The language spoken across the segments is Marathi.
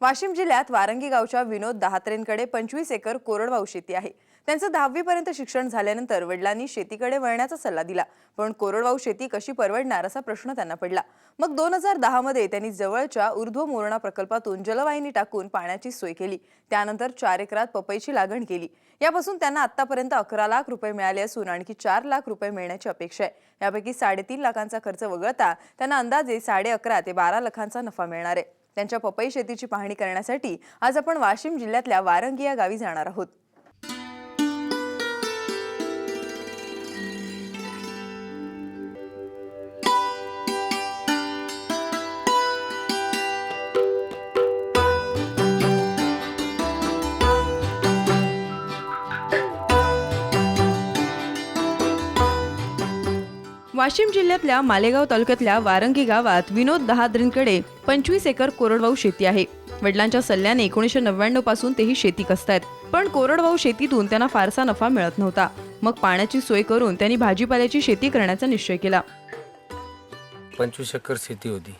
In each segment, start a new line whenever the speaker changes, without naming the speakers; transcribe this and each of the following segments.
वाशिम जिल्ह्यात वारंगी गावच्या विनोद दहात्रेंकडे 25 एकर कोरडवाहू शेती आहे। त्यांचं 10वी पर्यंत शिक्षण झाल्यानंतर वडिलांनी शेतीकडे वळण्याचा सल्ला दिला, पण कोरडवाहू शेती कशी परवडणार असा प्रश्न त्यांना पडला। मग 2010 मध्ये त्यांनी जवळच्या ऊर्ध्व मोरणा प्रकल्पातून जलवाहिनी टाकून पाण्याची सोय केली। त्यानंतर 4 एकरात पपईची लागण केली। यापासून त्यांना आतापर्यंत 11 लाख रुपये मिळाले असून आणखी 4 लाख रुपये मिळण्याची अपेक्षा आहे। यापैकी 3.5 लाखांचा खर्च वगळता त्यांना अंदाजे 11.5 ते 12 लाखांचा नफा मिळणार आहे। त्यांच्या पपई शेतीची पाहणी करण्यासाठी आज आपण वाशिम जिल्ह्यातल्या वारंगी या गावी जाणार आहोत। वाशिम जिल्ह्यातल्या मालेगाव तालुक्यातल्या वारंगी गावात विनोद दहात्रेंकडे 25 एकर कोरडवाहू शेती आहे। वडिलांच्या सल्ल्याने 1999 पासून तेही शेती करतायत, पण कोरडवाहू शेतीतून त्यांना फारसा नफा मिळत नव्हता। मग पाण्याची सोय करून त्यांनी भाजीपाल्याची शेती करण्याचा निश्चय केला।
25 एकर शेती होती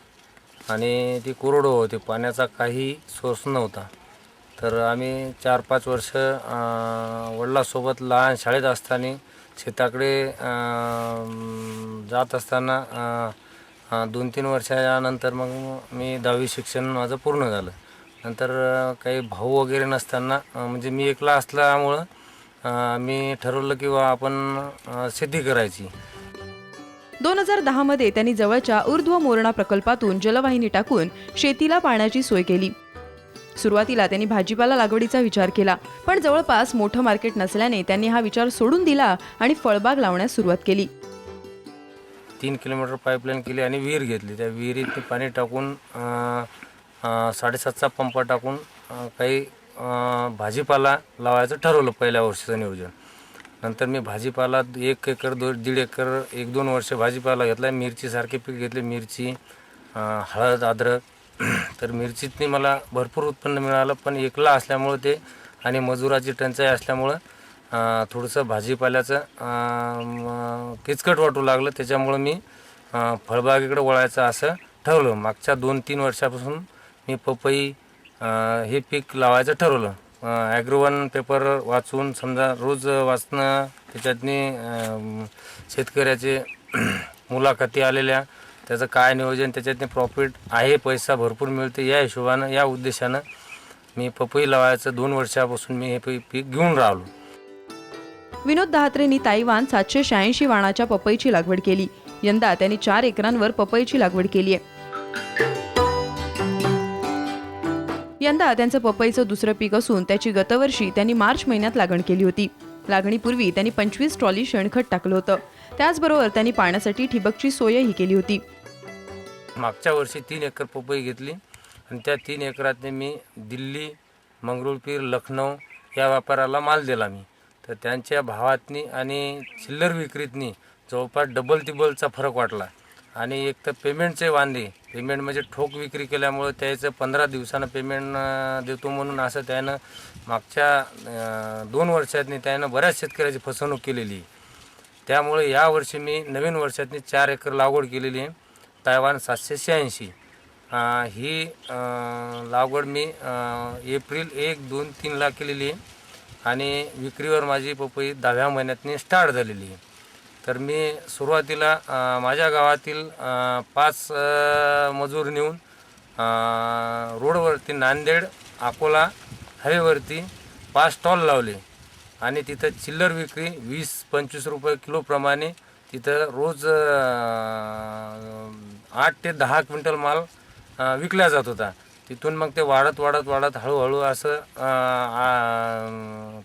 आणि ती कोरडवाहू होती, पाण्याचा काही सोर्स नव्हता। तर आम्ही 4-5 वर्ष वडिलांसोबत लहान शाळेत असताना शेताकडे जात असताना 2-3 वर्षानंतर मग मी 10वी शिक्षण माझं पूर्ण झालं। नंतर काही भाऊ वगैरे नसताना म्हणजे मी एकला असल्यामुळं मी ठरवलं की आपण शेती करायची।
2010 मध्ये त्यांनी जवळच्या ऊर्ध्व मोरणा प्रकल्पातून जलवाहिनी टाकून शेतीला पाण्याची सोय केली। सुरुवातीला त्यांनी भाजीपाला लागवडीचा विचार केला, पण जवळपास मोठं मार्केट नसल्याने त्यांनी हा विचार सोडून दिला आणि फळबाग लावण्यास सुरुवात केली।
3 किलोमीटर पाईपलाईन केली आणि विहीर घेतली। त्या विहिरीत पाणी टाकून 7.5चा पंप टाकून काही भाजीपाला लावायचं ठरवलं पहिल्या वर्षाचं नियोजन। नंतर मी भाजीपाला 1 एकर 1.5 एकर 1-2 वर्ष भाजीपाला घेतला। मिरचीसारखे पीक घेतले, मिरची, हळद, अद्रक। तर मिरचीतनी मला भरपूर उत्पन्न मिळालं, पण एकला असल्यामुळे ते आणि मजुराची टंचाई असल्यामुळं थोडंसं भाजीपाल्याचं किचकट वाटू लागलं। त्याच्यामुळं मी फळबागेकडे वळायचं असं ठरवलं। मागच्या 2-3 वर्षापासून मी पपई हे पीक लावायचं ठरवलं। ॲग्रोवन पेपर वाचून समजा रोज वाचणं, त्याच्यातनी शेतकऱ्याचे मुलाखती आलेल्या, त्याचं काय नियोजन, त्याच्यातनी प्रॉफिट आहे, पैसा भरपूर मिळते, या हिशोबानं या उद्देशानं मी पपई लावायचं 2 वर्षापासून मी हे पीक घेऊन राहिलो।
विनोद दहात्रेंनी ताईवान 786 वाणाच्या पपईची लागवड केली। यंदा त्यांनी 4 एकरांवर पपईची लागवड केली आहे। यंदा त्यांचं पपईचं दुसरं पीक असून त्याची गतवर्षी त्यांनी मार्च महिन्यात लागण केली होती। लागणीपूर्वी त्यांनी 25 ट्रॉली शेणखत टाकलं होतं। त्याचबरोबर त्यांनी पाण्यासाठी ठिबकची सोयही केली होती।
मागच्या वर्षी 3 एकर पपई घेतली आणि त्या 3 एकरात मी दिल्ली, मंगरुळपीर, लखनौ या व्यापाराला माल दिला मी। तर त्यांच्या भावातनी आणि चिल्लर विक्रीतनी जवळपास डबल तिबलचा फरक वाटला। आणि एक तर पेमेंटचे वांदे, पेमेंट म्हणजे ठोक विक्री केल्यामुळं त्याचं 15 दिवसानं पेमेंट देतो म्हणून असं त्यानं मागच्या 2 वर्षातनी त्यानं बऱ्याच शेतकऱ्याची फसवणूक केलेली। त्यामुळे यावर्षी मी नवीन वर्षातनी 4 एकर लागवड केलेली आहे, तायवान 786। ही लागवड मी एप्रिल 1, 2, 3 ला केलेली आहे आणि विक्रीवर माझी पपई 10व्या महिन्यातनी स्टार्ट झालेली आहे। तर मी सुरुवातीला माझ्या गावातील 5 मजूर नेऊन रोडवरती नांदेड अकोला हायवेवरती 5 स्टॉल लावले आणि तिथं चिल्लर विक्री 20-25 रुपये किलोप्रमाणे तिथं रोज 8 ते 10 क्विंटल माल विकला जात होता। तिथून मग ते वाढत हळूहळू असं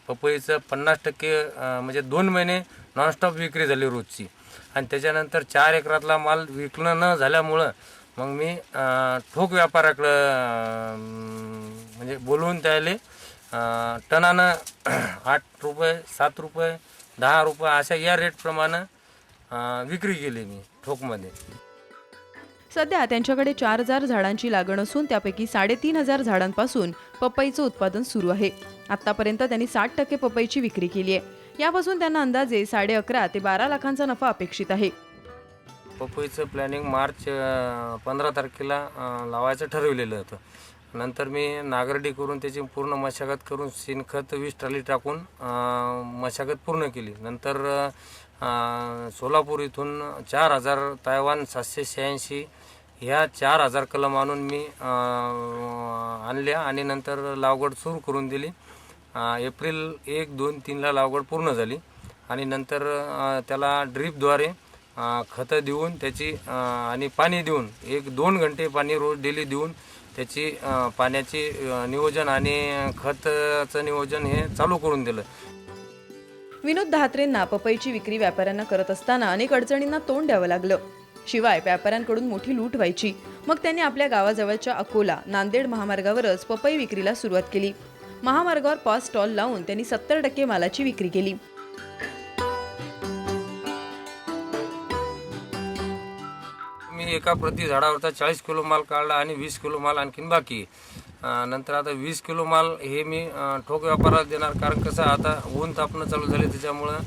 पपईचं 50% म्हणजे 2 महिने नॉनस्टॉप विक्री झाली रोजची। आणि त्याच्यानंतर 4 एकरातला माल विकणं न झाल्यामुळं मग मी ठोक व्यापाराकडं म्हणजे बोलवून त्याले टनानं 8 रुपये, 7 रुपये, 10 रुपये अशा या रेटप्रमाणे विक्री केली मी ठोकमध्ये।
सध्या त्यांच्याकडे 4000 झाडांची लागण असून त्यापैकी 3500 झाडांपासून पपईचं उत्पादन सुरू आहे। आतापर्यंत त्यांनी 60% पपईची विक्री केली आहे। यापासून त्यांना अंदाजे 11.5 ते 12 लाखांचा नफा अपेक्षित आहे।
पपईचं प्लॅनिंग मार्च 15 तारखेला लावायचं ठरवलेलं होतं। नंतर मी नांगरडी करून त्याची पूर्ण मशागत करून शेणखत 20 ट्रॉली टाकून मशागत पूर्ण केली. नंतर सोलापूर इथून 4000 तायवान 786 ह्या 4000 कलम आणून मी आणल्या आणि नंतर लागवड सुरू करून दिली. एप्रिल 1, 2, 3ला लागवड पूर्ण झाली आणि नंतर त्याला ड्रीपद्वारे खतं देऊन त्याची आणि पाणी देऊन 1-2 घंटे पाणी रोज डेली देऊन त्याची पाण्याची नियोजन आणि खताचं नियोजन हे चालू करून दिलं.
विनोद दहात्रेंना पपईची विक्री व्यापाऱ्यांना करत असताना अनेक अडचणींना तोंड द्यावं लागलं. शिवाय व्यापाऱ्यांकडून मोठी लूट व्हायची. मग त्यांनी आपल्या गावाजवळच्या अकोला नांदेड महामार्गावरच पपई विक्रीला सुरुवात केली. महामार्गावर 5 स्टॉल लावून त्यांनी 70% मालाची विक्री केली.
मी एका प्रति झाडावरचा 40 किलो माल काढला आणि 20 किलो माल आणखीन बाकी. नंतर आता 20 किलो माल हे मी ठोक व्यापारात देणार, कारण कसं आता ऊन तापणं चालू झाले त्याच्यामुळं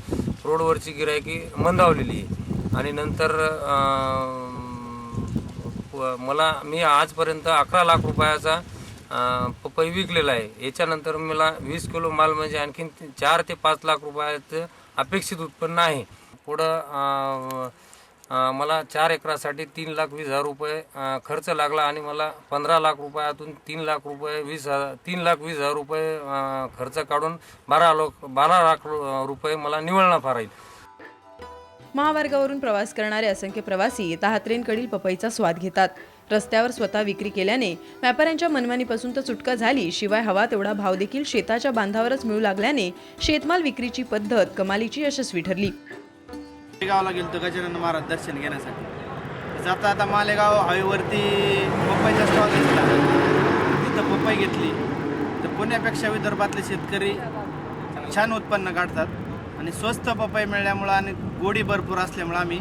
रोडवरची गिरायकी मंदावलेली आहे. आणि नंतर मी आजपर्यंत 11 लाख रुपयाचा पपई विकलेला आहे. याच्यानंतर मला 20 किलो माल म्हणजे आणखीन 4 ते 5 लाख रुपयाचं अपेक्षित उत्पन्न आहे. पुढं मला 4 एकरासाठी 3,20,000 रुपये खर्च लागला आणि मला 15 लाख रुपयातून 3,20,000 रुपये खर्च काढून 12 लाख रुपये मला निव्वळ नफा राहील.
महामार्गावरून प्रवास करणारे असंख्य प्रवासी दहात्रेंकडील पपईचा स्वाद घेतात. रस्त्यावर स्वतः विक्री केल्याने व्यापाऱ्यांच्या मनमानीपासून तर सुटका झाली, शिवाय हवा तेवढा भाव देखील शेताच्या बांधावरच मिळू लागल्याने शेतमाल विक्रीची पद्धत कमालीची यशस्वी ठरली.
मालेगावला गेलो गजानन महाराज दर्शन घेण्यासाठी. जाता मालेगाव हायवेवरती पपईचा स्टॉल घेतला. तिथं पपई घेतली तर पुण्यापेक्षा विदर्भातले शेतकरी छान उत्पन्न काढतात आणि स्वस्त पपई मिळाल्यामुळं आणि गोडी भरपूर असल्यामुळं आम्ही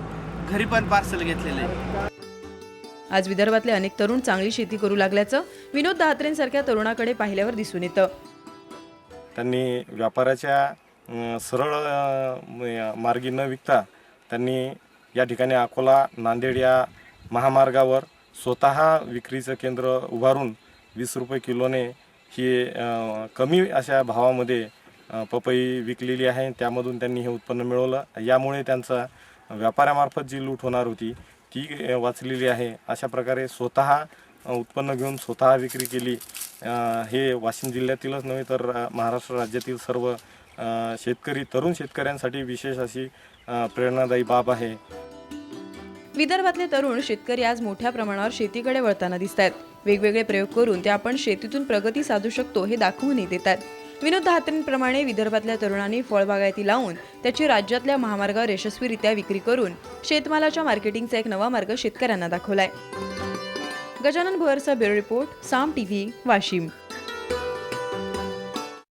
घरी पण पार्सल घेतलेलं आहे.
आज विदर्भातले अनेक तरुण चांगली शेती करू लागल्याचं विनोद दहात्रेंसारख्या तरुणाकडे पाहिल्यावर दिसून येतं.
त्यांनी व्यापाराच्या सरळ मार्गी न विकता त्यांनी या ठिकाणी अकोला नांदेड या महामार्गावर स्वतः विक्रीचं केंद्र उभारून 20 रुपये किलोने ही कमी अशा भावामध्ये पपई विकलेली आहे. त्यामधून त्यांनी हे उत्पन्न मिळवलं. यामुळे त्यांचा व्यापाऱ्यामार्फत जी लूट होणार होती ती वाचलेली आहे. अशा प्रकारे स्वतः उत्पन्न घेऊन स्वतः विक्री केली. हे वाशिम जिल्ह्यातीलच नव्हे तर महाराष्ट्र राज्यातील सर्व तरुण शेतकऱ्यांसाठी विशेष अशी प्रेरणादायी बाब आहे.
विदर्भातले तरुण शेतकरी आज मोठ्या प्रमाणावर शेतीकडे वळताना दिसत आहेत. वेगवेगळे प्रयोग करून ते आपण शेतीतून प्रगती साधू शकतो हे दाखवूनही देतात. विनोद दहात्रेंप्रमाणे विदर्भातल्या तरुणांनी फळबागायती लावून त्याची राज्यातल्या महामार्गावर यशस्वीरित्या विक्री करून शेतमालाच्या मार्केटिंगचा एक नवा मार्ग शेतकऱ्यांना दाखवलाय. गजानन भोयरचा ब्युरो रिपोर्ट, साम टीव्ही, वाशिम.